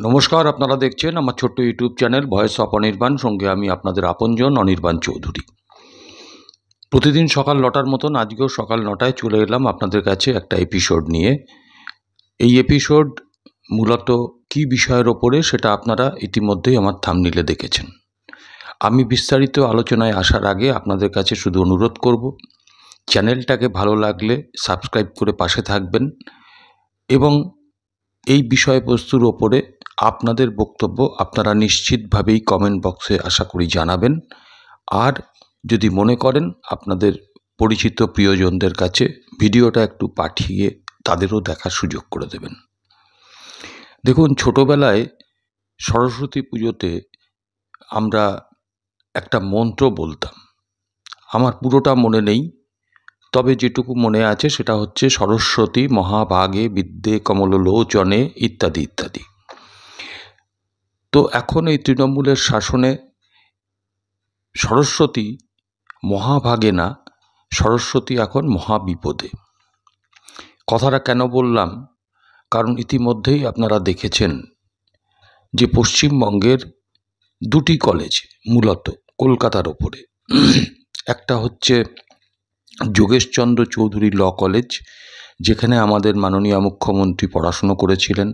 নমস্কার, আপনারা দেখছেন আমার ছোট্ট YouTube channel voice of Anirban. সঙ্গে আমি আপনাদের আপনজন অনির্বাণ চৌধুরী। প্রতিদিন সকাল ৯টার মতন আজকেও সকাল ৯টায় চলে এলাম আপনাদের কাছে একটা এপিসোড নিয়ে। এই এপিসোড মূলত কী বিষয়ের ওপরে সেটা আপনারা ইতিমধ্যেই আমার থাম্বনেইলে দেখেছেন। আমি বিস্তারিত আলোচনায় আসার আগে আপনাদের কাছে শুধু অনুরোধ করব, চ্যানেলটাকে ভালো লাগলে সাবস্ক্রাইব করে পাশে থাকবেন এবং এই বিষয়বস্তুর ওপরে আপনাদের বক্তব্য আপনারা নিশ্চিতভাবেই কমেন্ট বক্সে আশা করি জানাবেন। আর যদি মনে করেন আপনাদের পরিচিত প্রিয়জনদের কাছে ভিডিওটা একটু পাঠিয়ে তাদেরও দেখার সুযোগ করে দেবেন। দেখুন, ছোটোবেলায় সরস্বতী পুজোতে আমরা একটা মন্ত্র বলতাম। আমার পুরোটা মনে নেই, তবে যেটুকু মনে আছে সেটা হচ্ছে সরস্বতী মহাভাগে বিদ্যে কমললোচনে ইত্যাদি ইত্যাদি। তো এখন এই তৃণমূলের শাসনে সরস্বতী মহাভাগে না, সরস্বতী এখন মহাবিপদে। কথাটা কেন বললাম? কারণ ইতিমধ্যেই আপনারা দেখেছেন যে পশ্চিমবঙ্গের দুটি কলেজ মূলত কলকাতার ওপরে, একটা হচ্ছে যোগেশচন্দ্র চৌধুরী ল কলেজ, যেখানে আমাদের মাননীয় মুখ্যমন্ত্রী পড়াশুনো করেছিলেন,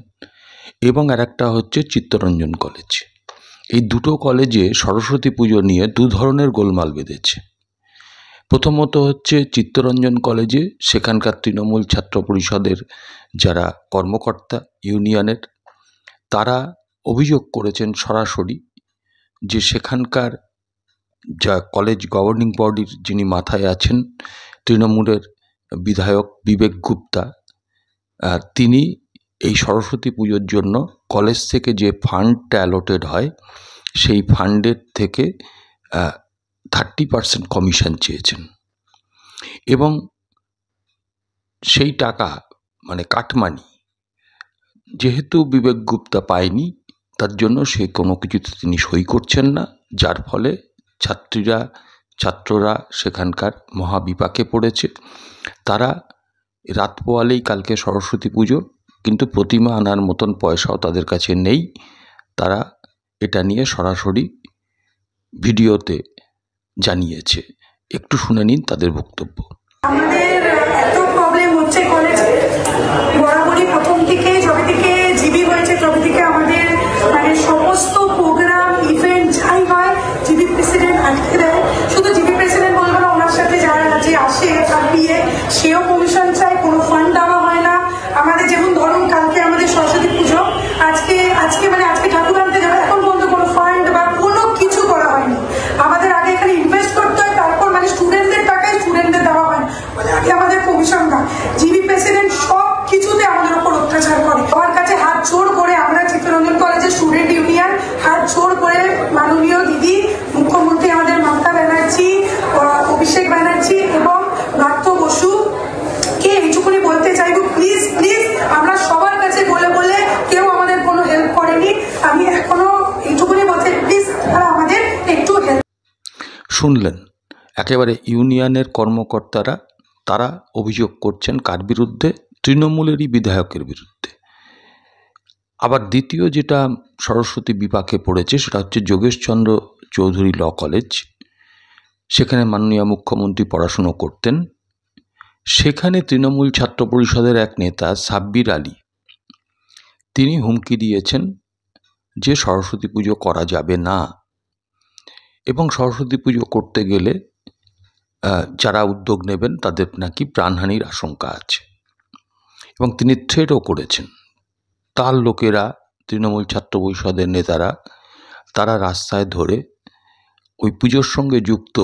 এবং আরেকটা হচ্ছে চিত্তরঞ্জন কলেজ। এই দুটো কলেজে সরস্বতী পুজো নিয়ে দু ধরনের গোলমাল বেঁধেছে। প্রথমত হচ্ছে চিত্তরঞ্জন কলেজে সেখানকার তৃণমূল ছাত্র পরিষদের যারা কর্মকর্তা ইউনিয়নের, তারা অভিযোগ করেছেন সরাসরি যে সেখানকার যা কলেজ গভর্নিং বডির যিনি মাথায় আছেন তৃণমূলের বিধায়ক বিবেক গুপ্তা, তিনি এই সরস্বতী পুজোর জন্য কলেজ থেকে যে ফান্ডটা অ্যালোটেড হয় সেই ফান্ডের থেকে 30% কমিশন চেয়েছেন, এবং সেই টাকা মানে কাটমানি যেহেতু বিবেক গুপ্তা পায়নি, তার জন্য সে কোনো কিছুতে তিনি সই করছেন না, যার ফলে ছাত্ররা সেখানকার মহাবিপাকে পড়েছে। তারা রাত পোয়ালেই কালকে সরস্বতী পুজো, কিন্তু প্রতিমা আনার মতন পয়সাও তাদের কাছে নেই। তারা এটা নিয়ে সরাসরি ভিডিওতে জানিয়েছে। একটু শুনে নিন তাদের বক্তব্য। আমাদের এত প্রবলেম হচ্ছে কলেজে, বরাবরই প্রথম থেকে যবে থেকে জিবি হয়েছে তবে থেকে আমাদের মানে সমস্ত প্রোগ্রাম ইভেন্ট যাই হয় জিবি প্রেসিডেন্ট আটকে দেয়। শুধু জিবি প্রেসিডেন্ট বলবো না, ওনার সাথে যারা যে আসে তার বিয়ে, সেও কমিশন চায়, কোনো ফান্ড দেওয়া হয় না। আমাদের যেমন ধরুন কালকে আমাদের সরস্বতী পুজো, আজকে ঠাকুর আনতে যাবে, এখন পর্যন্ত কোনো ফান্ড বা কোনো কিছু করা হয়নি। আমাদের আগে এখানে ইনভেস্ট করতে হয়, তারপর মানে স্টুডেন্টদের টাকায় স্টুডেন্টদের দেওয়া হয়, মানে আগে আমাদের কমিশন না। জিবি প্রেসিডেন্ট সব কিছুতে আমাদের উপর অত্যাচার করে। আমার কাছে হাত জোড় করে আমরা চিত্তরঞ্জন কলেজের স্টুডেন্ট ইউনিয়ন হাত জোড় করে মাননীয় দিদি মুখ্যমন্ত্রী আমাদের মমতা ব্যানার্জি, অভিষেক ব্যানার্জি এবং পার্থ বসু কে এইটুকুনি বলতে চাইবো, প্লিজ প্লিজ, আমরা সবার কাছে বলে বলে কেউ আমাদের কোনো হেল্প করেনি। আমি এখনো এইটুকুনি বলতে, প্লিজ তারা আমাদের একটু হেল্প। শুনলেন, একেবারে ইউনিয়নের কর্মকর্তারা তারা অভিযোগ করছেন কার বিরুদ্ধে? তৃণমূলেরই বিধায়কের বিরুদ্ধে। আবার দ্বিতীয় যেটা সরস্বতী বিপাকে পড়েছে সেটা হচ্ছে যোগেশচন্দ্র চৌধুরী ল কলেজ, সেখানে মাননীয় মুখ্যমন্ত্রী পড়াশুনো করতেন। সেখানে তৃণমূল ছাত্র পরিষদের এক নেতা সাব্বির আলী, তিনি হুমকি দিয়েছেন যে সরস্বতী পুজো করা যাবে না, এবং সরস্বতী পুজো করতে গেলে যারা উদ্যোগ নেবেন তাদের নাকি প্রাণহানির আশঙ্কা আছে, এবং তিনি থ্রেটও করেছেন। তার লোকেরা, তৃণমূল ছাত্র পরিষদের নেতারা, তারা রাস্তায় ধরে ওই পুজোর সঙ্গে যুক্ত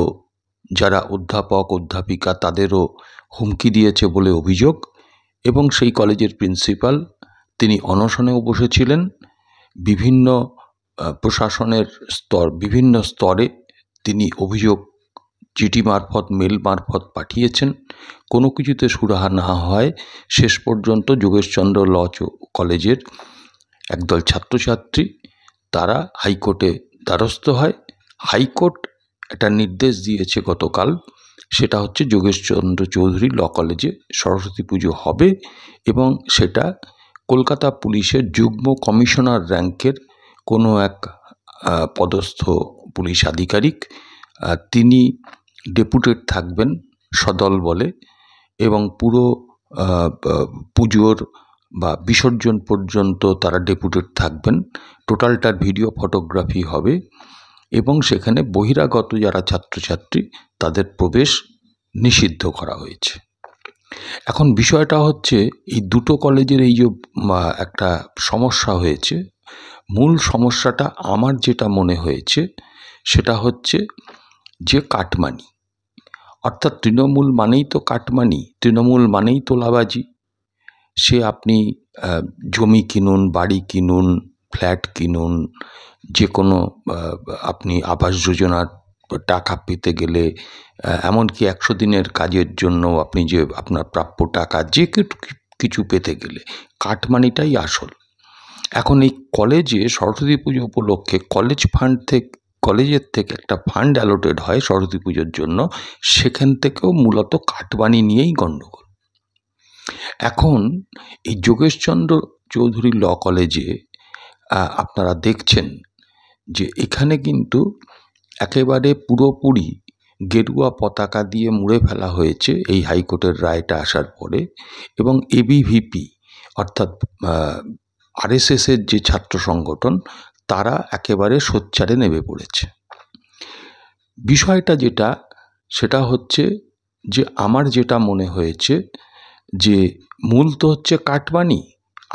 যারা অধ্যাপক অধ্যাপিকা তাদেরও হুমকি দিয়েছে বলে অভিযোগ, এবং সেই কলেজের প্রিন্সিপাল তিনি অনশনেও বসেছিলেন। বিভিন্ন প্রশাসনের বিভিন্ন স্তরে তিনি অভিযোগ চিঠি মারফত, মেল মারফত পাঠিয়েছেন। কোনো কিছুতে সুরাহা না হয় শেষ পর্যন্ত যোগেশচন্দ্র ল কলেজের একদল ছাত্রছাত্রী তারা হাইকোর্টে দ্বারস্থ হয়। হাইকোর্ট একটা নির্দেশ দিয়েছে গতকাল, সেটা হচ্ছে যোগেশচন্দ্র চৌধুরী ল কলেজে সরস্বতী পুজো হবে, এবং সেটা কলকাতা পুলিশের যুগ্ম কমিশনার র্যাঙ্কের কোনো এক পদস্থ পুলিশ আধিকারিক, তিনি ডেপুটেড থাকবেন সদল বলে, এবং পুরো পুজোর বা বিসর্জন পর্যন্ত তারা ডেপুটেড থাকবেন। টোটালটার ভিডিও ফটোগ্রাফি হবে এবং সেখানে বহিরাগত যারা ছাত্রছাত্রী তাদের প্রবেশ নিষিদ্ধ করা হয়েছে। এখন বিষয়টা হচ্ছে, এই দুটো কলেজের এই যে একটা সমস্যা হয়েছে, মূল সমস্যাটা আমার যেটা মনে হয়েছে সেটা হচ্ছে যে কাটমানি, অর্থাৎ তৃণমূল মানেই তো কাটমানি, তৃণমূল মানেই তোলাবাজি। সে আপনি জমি কিনুন, বাড়ি কিনুন, ফ্ল্যাট কিনুন, যে কোনো আপনি আবাস যোজনার টাকা পেতে গেলে, এমনকি 100 দিনের কাজের জন্য আপনি যে আপনার প্রাপ্য টাকা যে কিছু পেতে গেলে কাটমানিটাই আসল। এখন এই কলেজে সরস্বতী পুজো উপলক্ষে কলেজের থেকে একটা ফান্ড অ্যালোটেড হয় সরস্বতী পুজোর জন্য, সেখান থেকেও মূলত কাটমানি নিয়েই গণ্ডগোল। এখন এই যোগেশচন্দ্র চৌধুরী ল কলেজে আপনারা দেখছেন যে এখানে কিন্তু একেবারে পুরোপুরি গেরুয়া পতাকা দিয়ে মুড়ে ফেলা হয়েছে এই হাইকোর্টের রায়টা আসার পরে, এবং এবিভিপি অর্থাৎ আরএসএসের যে ছাত্র সংগঠন তারা একেবারে সোচ্চারে নেমে পড়েছে। বিষয়টা সেটা হচ্ছে যে আমার যেটা মনে হয়েছে যে মূল তো হচ্ছে কাটমানি।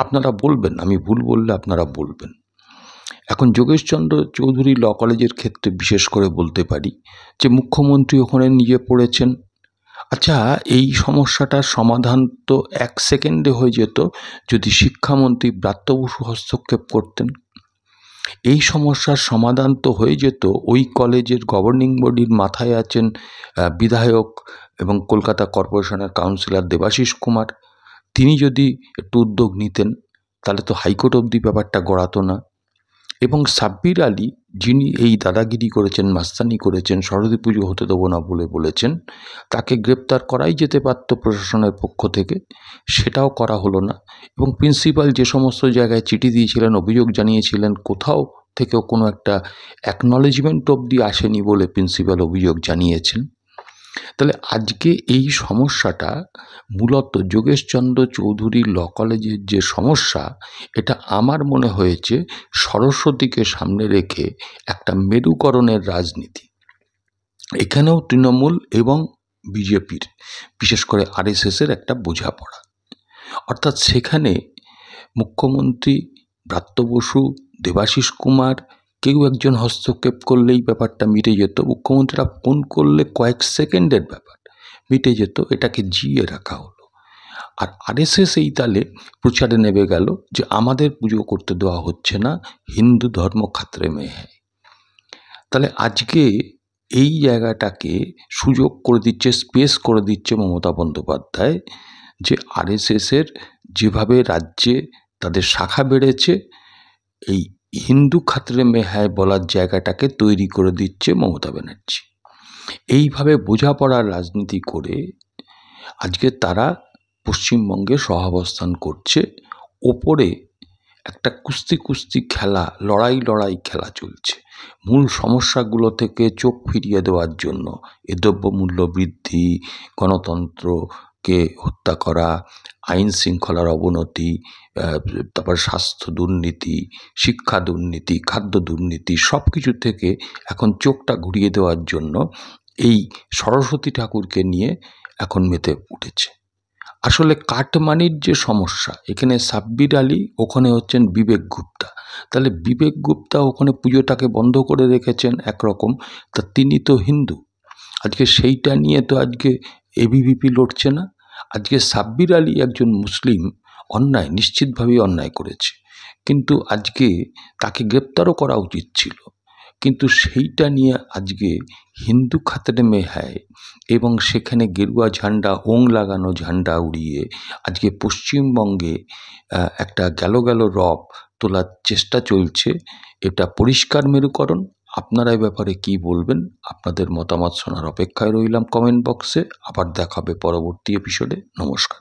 আপনারা বলবেন, আমি ভুল বললে আপনারা বলবেন। এখন যোগেশচন্দ্র চৌধুরী ল কলেজের ক্ষেত্রে বিশেষ করে বলতে পারি যে মুখ্যমন্ত্রী ওখানে নিজে পড়েছেন। আচ্ছা, এই সমস্যাটার সমাধান তো 1 সেকেন্ডে হয়ে যেত যদি শিক্ষামন্ত্রী ব্রাত্য বসু হস্তক্ষেপ করতেন। এই সমস্যার সমাধান তো হয়ে যেত, ওই কলেজের গভর্নিং বডির মাথায় আছেন বিধায়ক এবং কলকাতা কর্পোরেশনের কাউন্সিলর দেবাশিস কুমার। তিনি যদি একটু উদ্যোগ নিতেন তাহলে তো হাইকোর্ট অবধি ব্যাপারটা গড়াতো না। এবং সাব্বির আলী, যিনি এই দাদাগিরি করেছেন, মাস্তানি করেছেন, সরস্বতী পুজো হতে দেবো না বলেছেন, তাকে গ্রেপ্তার করাই যেতে পারত প্রশাসনের পক্ষ থেকে, সেটাও করা হলো না। এবং প্রিন্সিপাল যে সমস্ত জায়গায় চিঠি দিয়েছিলেন, অভিযোগ জানিয়েছিলেন, কোথাও থেকেও কোনো একটা অ্যাকনলেজমেন্ট অবধি আসেনি বলে প্রিন্সিপাল অভিযোগ জানিয়েছেন। তাহলে আজকে এই সমস্যাটা মূলত যোগেশচন্দ্র চৌধুরী ল কলেজের যে সমস্যা, এটা আমার মনে হয়েছে সরস্বতীকে সামনে রেখে একটা মেরুকরণের রাজনীতি। এখানেও তৃণমূল এবং বিজেপির, বিশেষ করে আরএসএসের একটা বোঝাপড়া। অর্থাৎ সেখানে মুখ্যমন্ত্রী ব্রাত্য বসু, দেবাশিস কুমার, কেউ একজন হস্তক্ষেপ করলেই ব্যাপারটা মিটে যেত। মুখ্যমন্ত্রীরা ফোন করলে কয়েক সেকেন্ডের ব্যাপার মিটে যেত, এটাকে জিইয়ে রাখা হলো। আর আরএসএস এই তালে প্রচারে নেমে গেল যে আমাদের পুজো করতে দেওয়া হচ্ছে না, হিন্দু ধর্ম খাতরে মে হ্যায়। তাহলে আজকে এই জায়গাটাকে সুযোগ করে দিচ্ছে, স্পেস করে দিচ্ছে মমতা বন্দ্যোপাধ্যায়, যে আরএসএসের যেভাবে রাজ্যে তাদের শাখা বেড়েছে, এই হিন্দু খাতরে মে হ্যায় বলার জায়গাটাকে তৈরি করে দিচ্ছে মমতা ব্যানার্জি। এইভাবে বোঝাপড়ার রাজনীতি করে আজকে তারা পশ্চিমবঙ্গে সহাবস্থান করছে। ওপরে একটা কুস্তি খেলা, লড়াই খেলা চলছে। মূল সমস্যাগুলো থেকে চোখ ফিরিয়ে দেওয়ার জন্য এ দ্রব্যমূল্য বৃদ্ধি, গণতন্ত্রকে হত্যা করা, আইন শৃঙ্খলার অবনতি, তারপর স্বাস্থ্য দুর্নীতি, শিক্ষা দুর্নীতি, খাদ্য দুর্নীতি, সব কিছু থেকে এখন চোখটা ঘুরিয়ে দেওয়ার জন্য এই সরস্বতী ঠাকুরকে নিয়ে এখন মেতে উঠেছে। আসলে কাটমানির যে সমস্যা, এখানে সাব্বির আলী, ওখানে হচ্ছেন বিবেক গুপ্তা। তাহলে বিবেক গুপ্তা ওখানে পুজোটাকে বন্ধ করে রেখেছেন একরকম, তা তিনি তো হিন্দু। আজকে সেইটা নিয়ে তো আজকে এবিভিপি লড়ছে না। আজকে সাব্বির আলী একজন মুসলিম, অন্যায়, নিশ্চিতভাবেই অন্যায় করেছে, কিন্তু আজকে তাকে গ্রেপ্তারও করা উচিত ছিল। কিন্তু সেইটা নিয়ে আজকে হিন্দু খাতরে মে হ্যায় এবং সেখানে গেরুয়া ঝান্ডা, ওং লাগানো ঝান্ডা উড়িয়ে আজকে পশ্চিমবঙ্গে একটা গেল রব তোলার চেষ্টা চলছে। এটা পরিষ্কার মেরুকরণ। আপনারা এ ব্যাপারে কি বলবেন? আপনাদের মতামত শোনার অপেক্ষায় রইলাম কমেন্ট বক্সে। আবার দেখা হবে পরবর্তী এপিসোডে। নমস্কার।